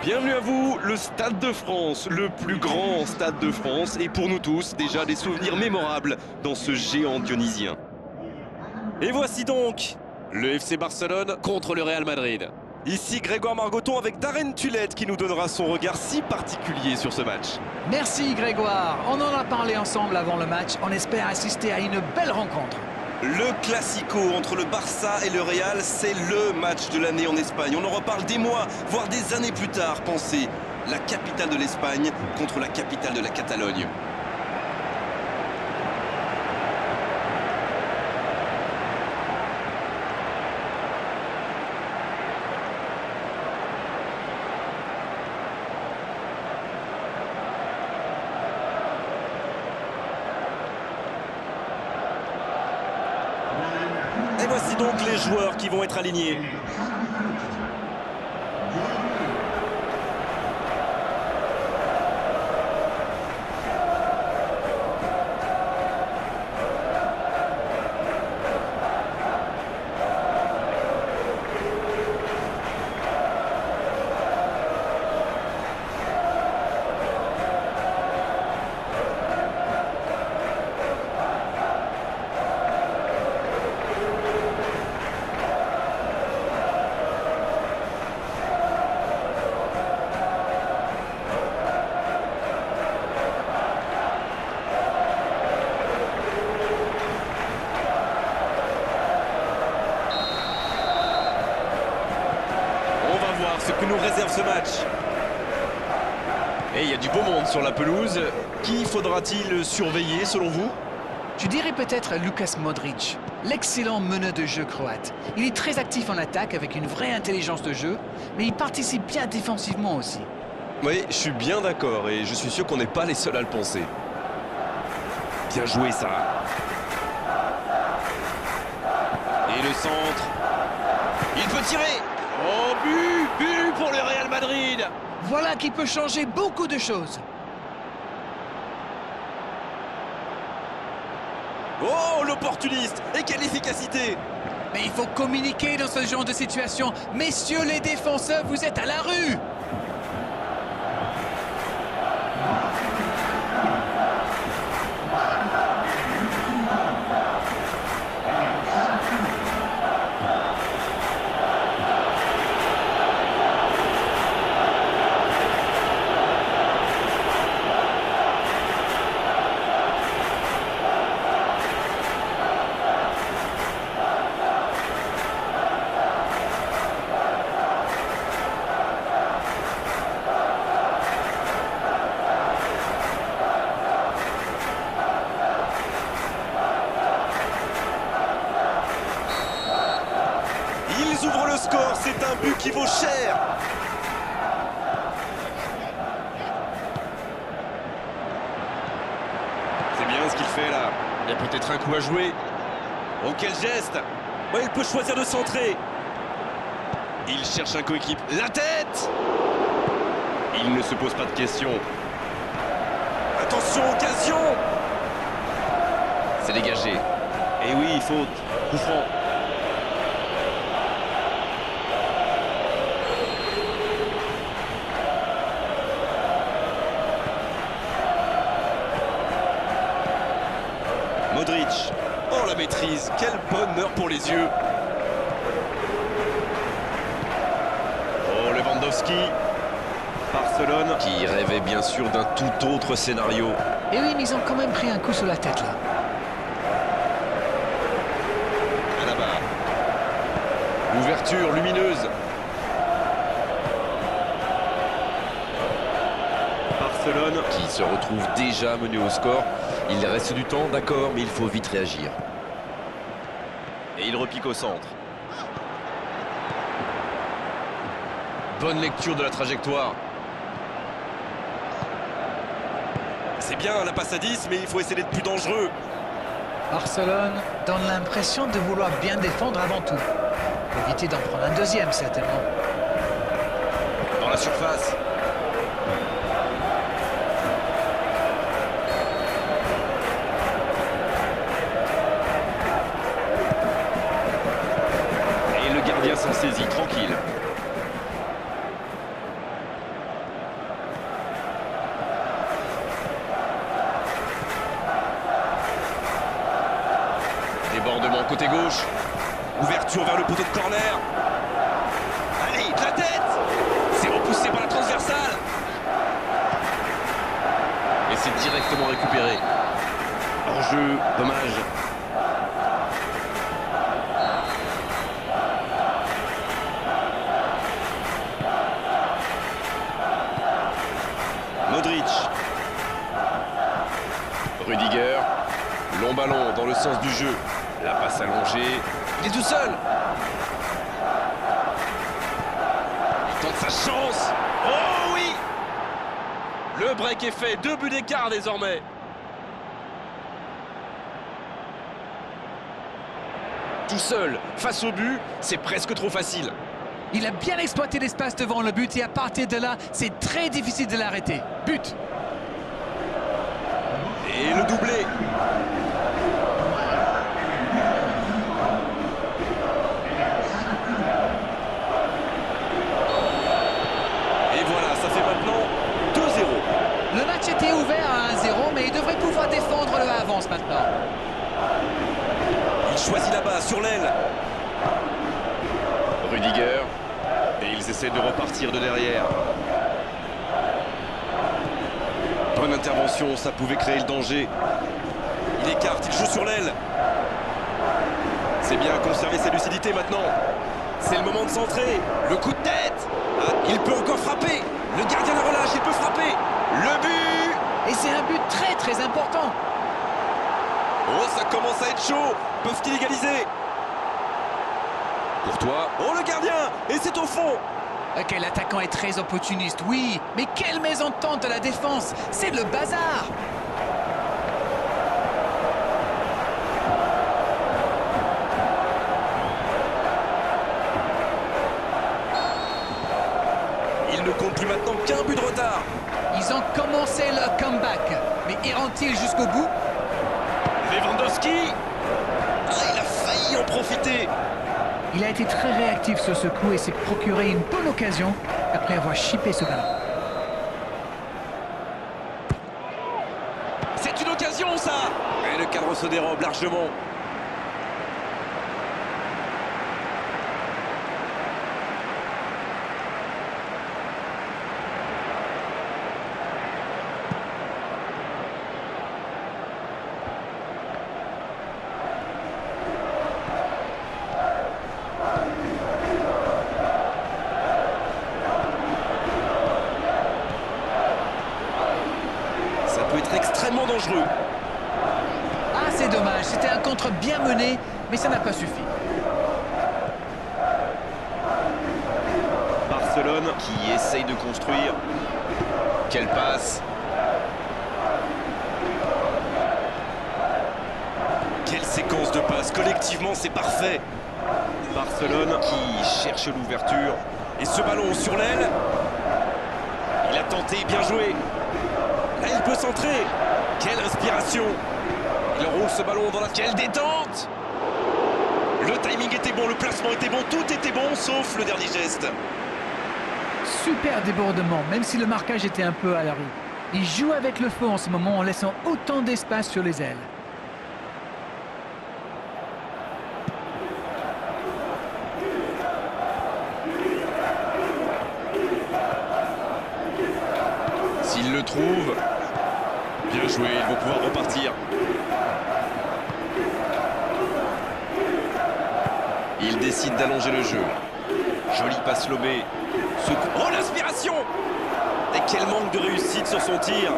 Bienvenue à vous, le Stade de France, le plus grand stade de France, et pour nous tous, déjà des souvenirs mémorables dans ce géant dionysien. Et voici donc le FC Barcelone contre le Real Madrid. Ici Grégoire Margoton avec Darren Tulette qui nous donnera son regard si particulier sur ce match. Merci Grégoire, on en a parlé ensemble avant le match, on espère assister à une belle rencontre. Le Classico entre le Barça et le Real, c'est le match de l'année en Espagne. On en reparle des mois, voire des années plus tard. Pensez, la capitale de l'Espagne contre la capitale de la Catalogne. Et voici donc les joueurs qui vont être alignés. Ce que nous réserve ce match. Et il y a du beau monde sur la pelouse. Qui faudra-t-il surveiller selon vous? Je dirais peut-être Lukas Modric, l'excellent meneur de jeu croate. Il est très actif en attaque avec une vraie intelligence de jeu, mais il participe bien défensivement aussi. Oui, je suis bien d'accord et je suis sûr qu'on n'est pas les seuls à le penser. Bien joué ça. Et le centre. Il peut tirer. Oh, but pour le Real Madrid. Voilà qui peut changer beaucoup de choses. Oh, l'opportuniste. Et quelle efficacité. Mais il faut communiquer dans ce genre de situation. Messieurs les défenseurs, vous êtes à la rue. Ils ouvrent le score, c'est un but qui vaut cher. C'est bien ce qu'il fait là. Il y a peut-être un coup à jouer. Oh, quel geste. Ouais, il peut choisir de centrer. Il cherche un coéquipe. La tête. Il ne se pose pas de questions. Attention, occasion. C'est dégagé. Et oui, faute. Coup franc. Modric, oh la maîtrise, quel bonheur pour les yeux. Oh Lewandowski, Barcelone qui rêvait bien sûr d'un tout autre scénario. Et oui, mais ils ont quand même pris un coup sur la tête là. Là-bas. Ouverture lumineuse. Barcelone qui se retrouve déjà mené au score. Il reste du temps, d'accord, mais il faut vite réagir. Et il repique au centre. Bonne lecture de la trajectoire. C'est bien la passe à 10, mais il faut essayer d'être plus dangereux. Barcelone donne l'impression de vouloir bien défendre avant tout. Pour éviter d'en prendre un deuxième, certainement. Dans la surface. s'en saisit tranquille. côté gauche. Ouverture vers le poteau de corner. Allez, de la tête. C'est repoussé par la transversale. Et c'est directement récupéré. Hors-jeu, dommage. Modric. Rudiger. Long ballon dans le sens du jeu. La passe allongée. Il est tout seul. Il tente sa chance. Oh oui! Le break est fait. 2 buts d'écart désormais. Tout seul, face au but, c'est presque trop facile. Il a bien exploité l'espace devant le but et à partir de là, c'est très difficile de l'arrêter. But! Et le doublé. Et voilà, ça fait maintenant 2-0. Le match était ouvert à 1-0, mais il devrait pouvoir défendre le avance maintenant. Il choisit là-bas, sur l'aile. Rudiger. Et ils essaient de repartir de derrière. Bonne intervention, ça pouvait créer le danger. Il écarte, il joue sur l'aile. C'est bien conserver sa lucidité maintenant. C'est le moment de centrer. Le coup de tête. Ah, il peut encore frapper. Le gardien la relâche, il peut frapper. Le but. Et c'est un but très très important. Oh, ça commence à être chaud. Peuvent-ils égaliser? Courtois. Oh, le gardien. Et c'est au fond. Ok, l'attaquant est très opportuniste, oui. Mais quelle mésentente de la défense. C'est le bazar. Il ne compte plus maintenant qu'un but de retard. Ils ont commencé leur comeback. Mais iront-ils jusqu'au bout? Lewandowski. Ah, il a failli en profiter. Il a été très réactif sur ce coup et s'est procuré une bonne occasion après avoir chippé ce ballon. C'est une occasion, ça. Et le cadre se dérobe largement. Extrêmement dangereux. Ah, c'est dommage. C'était un contre bien mené, mais ça n'a pas suffi. Barcelone qui essaye de construire. Quelle passe. Quelle séquence de passes. Collectivement, c'est parfait. Barcelone qui cherche l'ouverture. Et ce ballon sur l'aile. Il a tenté, bien joué. Là, il peut centrer. Quelle inspiration. Il roule ce ballon dans la... Quelle détente. Le timing était bon, le placement était bon, tout était bon, sauf le dernier geste. Super débordement, même si le marquage était un peu à l'arrêt. Il joue avec le feu en ce moment en laissant autant d'espace sur les ailes. S'il le trouve... Bien joué, ils vont pouvoir repartir. Il décide d'allonger le jeu. Jolie passe lobée. Oh, l'inspiration! Et quel manque de réussite sur son tir.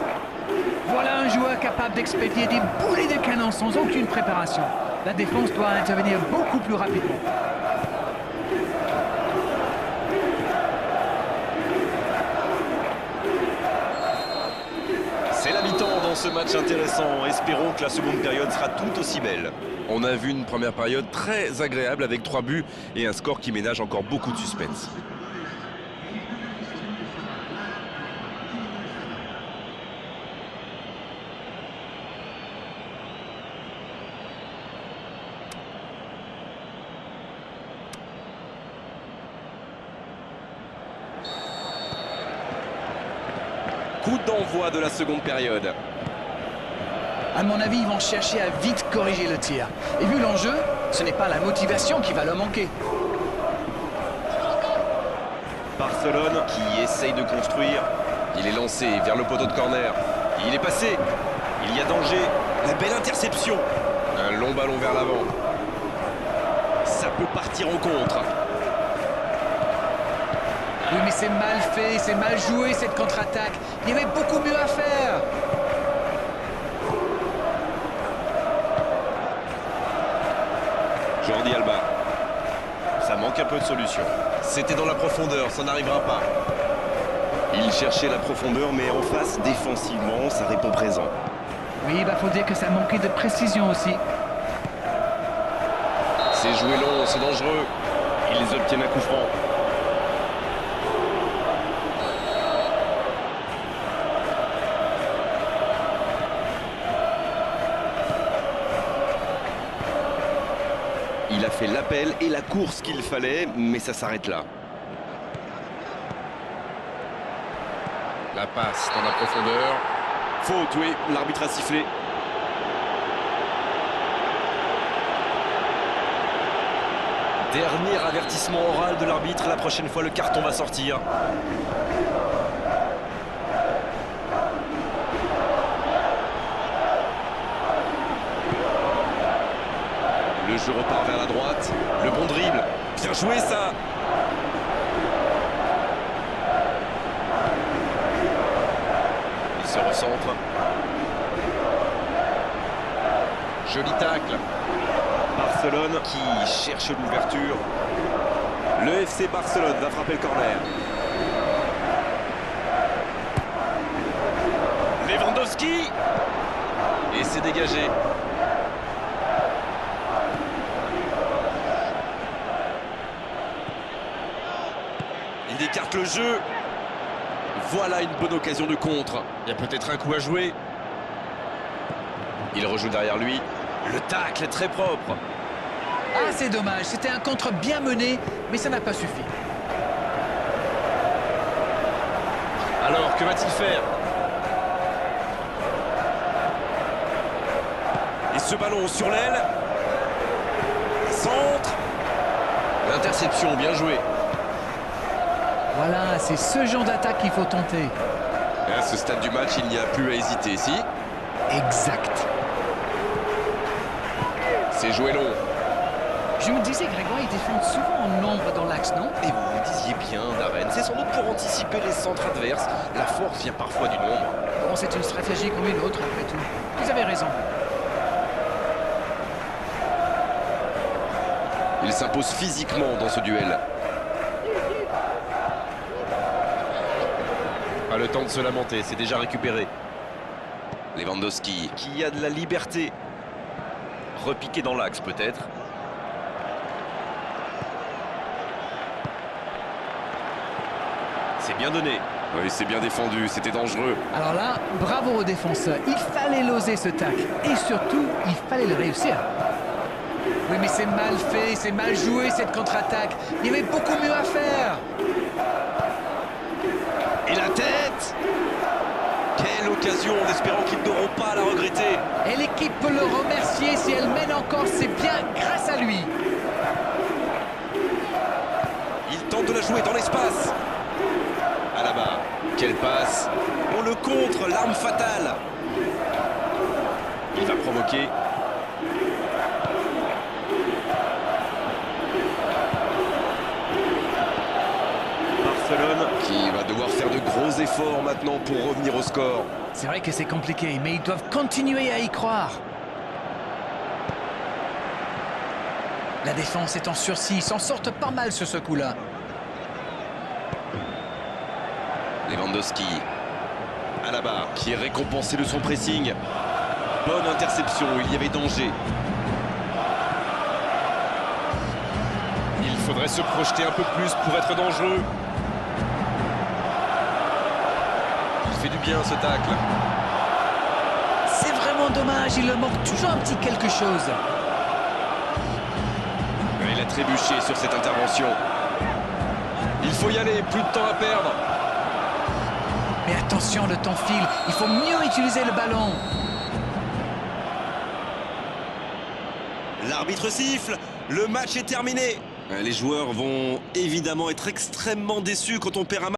Voilà un joueur capable d'expédier des boulets de canon sans aucune préparation. La défense doit intervenir beaucoup plus rapidement. C'est la mi-temps dans ce match intéressant. Espérons que la seconde période sera tout aussi belle. On a vu une première période très agréable avec 3 buts et un score qui ménage encore beaucoup de suspense. Coup d'envoi de la seconde période. À mon avis, ils vont chercher à vite corriger le tir. Et vu l'enjeu, Ce n'est pas la motivation qui va leur manquer. Barcelone qui essaye de construire. Il est lancé vers le poteau de corner. Il est passé. Il y a danger. La belle interception. Un long ballon vers l'avant. Ça peut partir en contre. Oui, mais c'est mal fait, c'est mal joué cette contre-attaque. Il y avait beaucoup mieux à faire. Jordi Alba. Ça manque un peu de solution. C'était dans la profondeur, ça n'arrivera pas. Il cherchait la profondeur, mais en face, défensivement, ça répond présent. Oui, il faut dire que ça manquait de précision aussi. C'est joué long, c'est dangereux. Ils obtiennent un coup franc. Il a fait l'appel et la course qu'il fallait, mais ça s'arrête là. La passe dans la profondeur. Faute, oui, l'arbitre a sifflé. Dernier avertissement oral de l'arbitre, la prochaine fois le carton va sortir. Le jeu repart vers la droite, le bon dribble, bien joué ça. Il se recentre. Joli tacle. Barcelone qui cherche l'ouverture. Le FC Barcelone va frapper le corner. Lewandowski. Et c'est dégagé. Il écarte le jeu. Voilà une bonne occasion de contre. Il y a peut-être un coup à jouer. Il rejoue derrière lui. Le tacle est très propre. Ah, c'est dommage. C'était un contre bien mené, mais ça n'a pas suffi. Alors, que va-t-il faire? Et ce ballon sur l'aile. Centre. L'interception, bien joué. Voilà, c'est ce genre d'attaque qu'il faut tenter. À ce stade du match, il n'y a plus à hésiter, si. Exact. C'est joué long. Je me disais, Grégoire, ils défendent souvent en nombre dans l'axe, non? Et vous le disiez bien, Darren, c'est sans doute pour anticiper les centres adverses. La force vient parfois du nombre. Bon, c'est une stratégie comme une autre, après tout. Vous avez raison. Il s'impose physiquement dans ce duel. Pas le temps de se lamenter, c'est déjà récupéré. Lewandowski, qui a de la liberté. Repiqué dans l'axe, peut-être. C'est bien donné. Oui, c'est bien défendu, c'était dangereux. Alors là, bravo aux défenseurs. Il fallait l'oser ce tacle. Et surtout, il fallait le réussir. Oui, mais c'est mal fait, c'est mal joué cette contre-attaque. Il y avait beaucoup mieux à faire. Et la tête! Quelle occasion, en espérant qu'ils n'auront pas à la regretter. Et l'équipe peut le remercier si elle mène encore, c'est bien grâce à lui. Il tente de la jouer dans l'espace. Alaba, quelle passe. On le contre, l'arme fatale. Il va provoquer. Barcelone qui va devoir faire de gros efforts maintenant pour revenir au score. C'est vrai que c'est compliqué, mais ils doivent continuer à y croire. La défense est en sursis, ils s'en sortent pas mal sur ce coup-là. Lewandowski. Alaba qui est récompensé de son pressing. Bonne interception, il y avait danger. Il faudrait se projeter un peu plus pour être dangereux. Il fait du bien ce tacle. C'est vraiment dommage, il leur manque toujours un petit quelque chose. Il a trébuché sur cette intervention. Il faut y aller, plus de temps à perdre. Mais attention, le temps file, il faut mieux utiliser le ballon. L'arbitre siffle, le match est terminé. Les joueurs vont évidemment être extrêmement déçus quand on perd un match.